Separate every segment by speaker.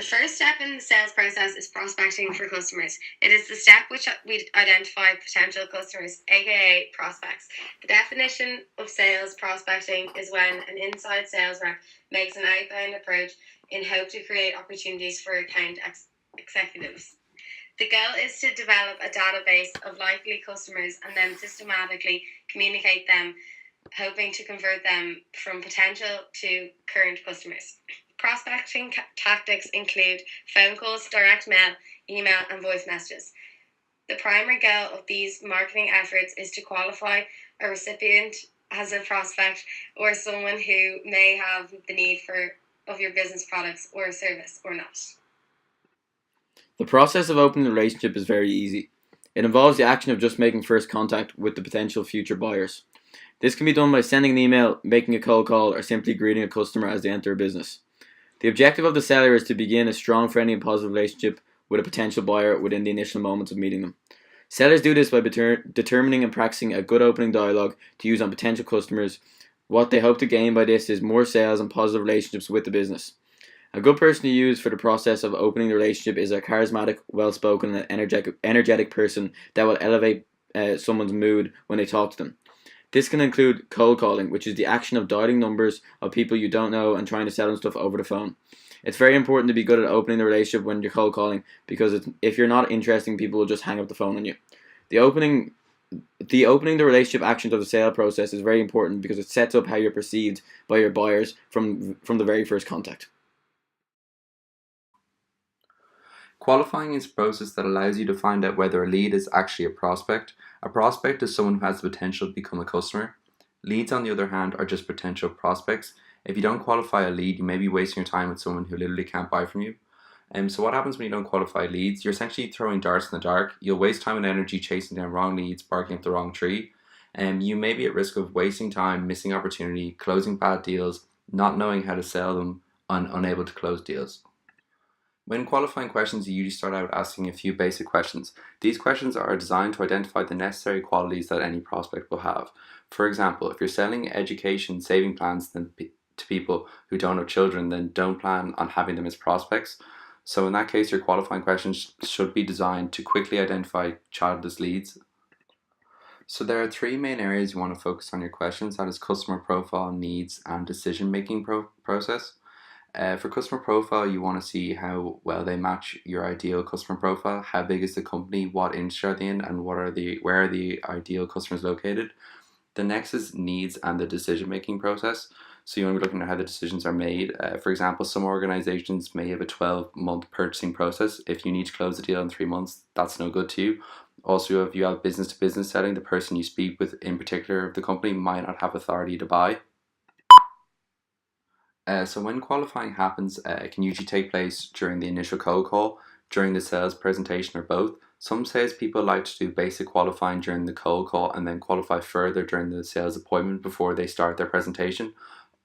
Speaker 1: first step in the sales process is prospecting for customers. It is the step which we identify potential customers, aka prospects. The definition of sales prospecting is when an inside sales rep makes an outbound approach in hope to create opportunities for account executives. The goal is to develop a database of likely customers and then systematically communicate them, hoping to convert them from potential to current customers. Prospecting tactics include phone calls, direct mail, email, and voice messages. The primary goal of these marketing efforts is to qualify a recipient as a prospect or someone who may have the need of your business products or service or not.
Speaker 2: The process of opening a relationship is very easy. It involves the action of just making first contact with the potential future buyers. This can be done by sending an email, making a cold call, or simply greeting a customer as they enter a business. The objective of the seller is to begin a strong, friendly, and positive relationship with a potential buyer within the initial moments of meeting them. Sellers do this by determining and practicing a good opening dialogue to use on potential customers. What they hope to gain by this is more sales and positive relationships with the business. A good person to use for the process of opening the relationship is a charismatic, well-spoken, and energetic person that will elevate someone's mood when they talk to them. This can include cold calling, which is the action of dialing numbers of people you don't know and trying to sell them stuff over the phone. It's very important to be good at opening the relationship when you're cold calling, because if you're not interesting, people will just hang up the phone on you. The opening the relationship actions of the sale process is very important because it sets up how you're perceived by your buyers from the very first contact.
Speaker 3: Qualifying is a process that allows you to find out whether a lead is actually a prospect. A prospect is someone who has the potential to become a customer. Leads, on the other hand, are just potential prospects. If you don't qualify a lead, you may be wasting your time with someone who literally can't buy from you. So what happens when you don't qualify leads? You're essentially throwing darts in the dark. You'll waste time and energy chasing down wrong leads, barking up the wrong tree. You may be at risk of wasting time, missing opportunity, closing bad deals, not knowing how to sell them, and unable to close deals. When qualifying questions, you usually start out asking a few basic questions. These questions are designed to identify the necessary qualities that any prospect will have. For example, if you're selling education saving plans to people who don't have children, then don't plan on having them as prospects. So in that case, your qualifying questions should be designed to quickly identify childless leads. So there are three main areas you want to focus on your questions. That is customer profile, needs, and decision-making process. For customer profile, you want to see how well they match your ideal customer profile. How big is the company? What industry are they in? And where are the ideal customers located? The next is needs and the decision-making process. So you want to be looking at how the decisions are made. For example, some organizations may have a 12-month purchasing process. If you need to close a deal in 3 months, that's no good to you. Also, if you have business-to-business setting, the person you speak with in particular of the company might not have authority to buy. So when qualifying happens, it can usually take place during the initial cold call, during the sales presentation, or both. Some salespeople like to do basic qualifying during the cold call and then qualify further during the sales appointment before they start their presentation.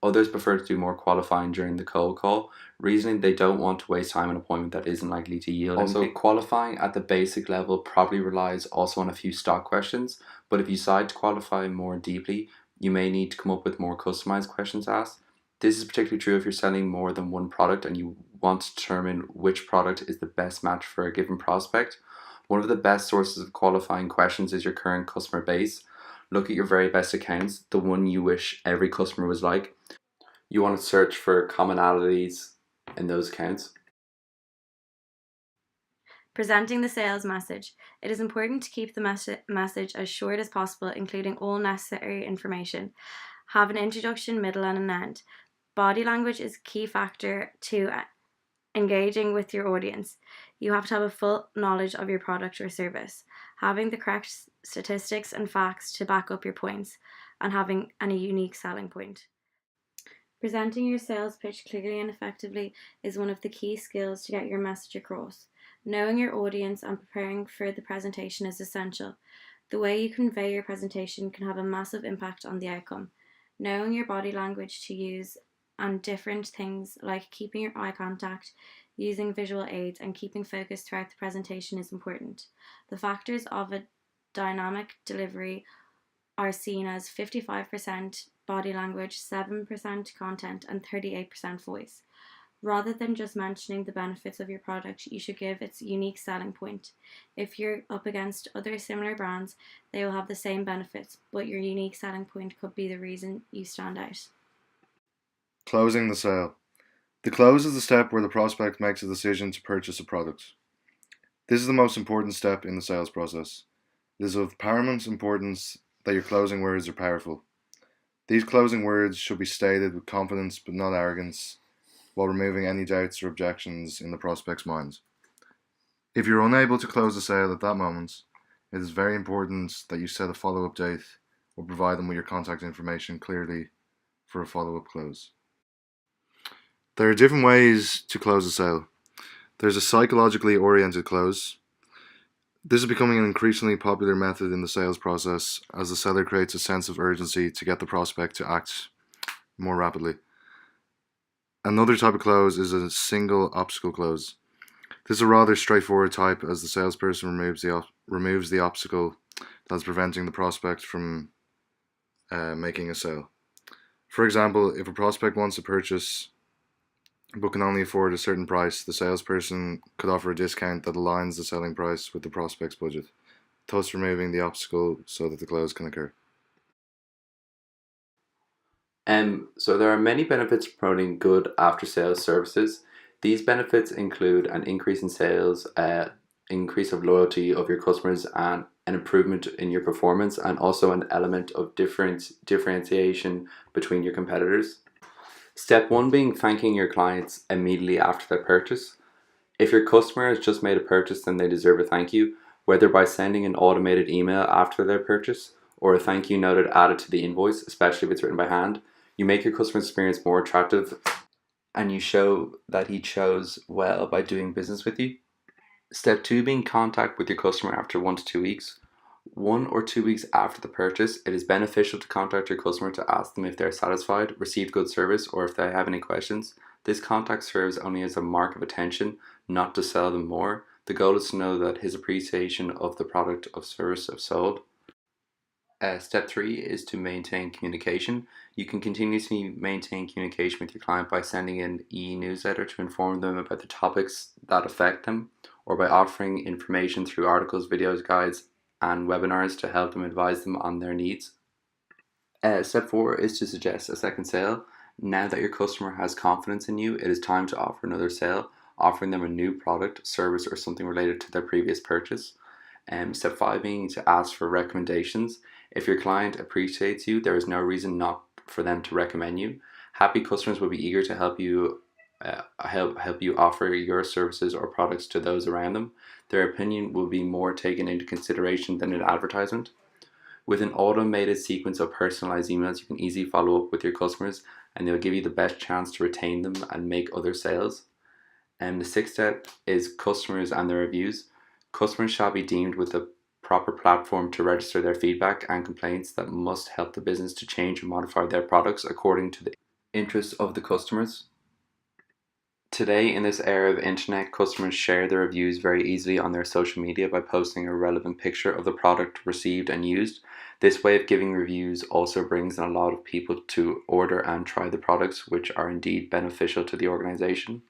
Speaker 3: Others prefer to do more qualifying during the cold call, reasoning they don't want to waste time on an appointment that isn't likely to yield anything. Also, qualifying at the basic level probably relies also on a few stock questions, but if you decide to qualify more deeply, you may need to come up with more customized questions asked. This is particularly true if you're selling more than one product and you want to determine which product is the best match for a given prospect. One of the best sources of qualifying questions is your current customer base. Look at your very best accounts, the one you wish every customer was like. You want to search for commonalities in those accounts.
Speaker 4: Presenting the sales message. It is important to keep the message as short as possible, including all necessary information. Have an introduction, middle, and an end. Body language is a key factor to engaging with your audience. You have to have a full knowledge of your product or service, having the correct statistics and facts to back up your points, and having a unique selling point. Presenting your sales pitch clearly and effectively is one of the key skills to get your message across. Knowing your audience and preparing for the presentation is essential. The way you convey your presentation can have a massive impact on the outcome. Knowing your body language to use and different things like keeping your eye contact, using visual aids, and keeping focus throughout the presentation is important. The factors of a dynamic delivery are seen as 55% body language, 7% content, and 38% voice. Rather than just mentioning the benefits of your product, you should give its unique selling point. If you're up against other similar brands, they will have the same benefits, but your unique selling point could be the reason you stand out.
Speaker 5: Closing the sale. The close is the step where the prospect makes a decision to purchase a product. This is the most important step in the sales process. It is of paramount importance that your closing words are powerful. These closing words should be stated with confidence but not arrogance, while removing any doubts or objections in the prospect's mind. If you're unable to close the sale at that moment, it is very important that you set a follow-up date or provide them with your contact information clearly for a follow-up close. There are different ways to close a sale. There's a psychologically oriented close. This is becoming an increasingly popular method in the sales process as the seller creates a sense of urgency to get the prospect to act more rapidly. Another type of close is a single obstacle close. This is a rather straightforward type as the salesperson removes the obstacle that's preventing the prospect from making a sale. For example, if a prospect wants to purchase but can only afford a certain price, the salesperson could offer a discount that aligns the selling price with the prospect's budget, thus removing the obstacle so that the close can occur.
Speaker 3: So there are many benefits to promoting good after-sales services. These benefits include an increase in sales, increase of loyalty of your customers, and an improvement in your performance, and also an element of differentiation between your competitors. Step 1 being thanking your clients immediately after their purchase. If your customer has just made a purchase, then they deserve a thank you, whether by sending an automated email after their purchase or a thank you note added to the invoice, especially if it's written by hand. You make your customer experience more attractive and you show that he chose well by doing business with you. Step 2 being contact with your customer after 1 to 2 weeks. 1 or 2 weeks after the purchase, it is beneficial to contact your customer to ask them if they're satisfied, received good service, or if they have any questions. This contact serves only as a mark of attention, not to sell them more. The goal is to know that his appreciation of the product or service of sold. Step 3 is to maintain communication. You can continuously maintain communication with your client by sending an e-newsletter to inform them about the topics that affect them, or by offering information through articles, videos, guides, and webinars to help them advise them on their needs. Step 4 is to suggest a second sale. Now that your customer has confidence in you, it is time to offer another sale, offering them a new product, service, or something related to their previous purchase. Step 5 being to ask for recommendations. If your client appreciates you, there is no reason not for them to recommend you. Happy customers will be eager to help you offer your services or products to those around them. Their opinion will be more taken into consideration than an advertisement. With an automated sequence of personalized emails, you can easily follow up with your customers and they'll give you the best chance to retain them and make other sales. And the 6th step is customers and their reviews. Customers shall be deemed with a proper platform to register their feedback and complaints that must help the business to change or modify their products according to the interests of the customers. Today, in this era of internet, customers share their reviews very easily on their social media by posting a relevant picture of the product received and used. This way of giving reviews also brings in a lot of people to order and try the products, which are indeed beneficial to the organization.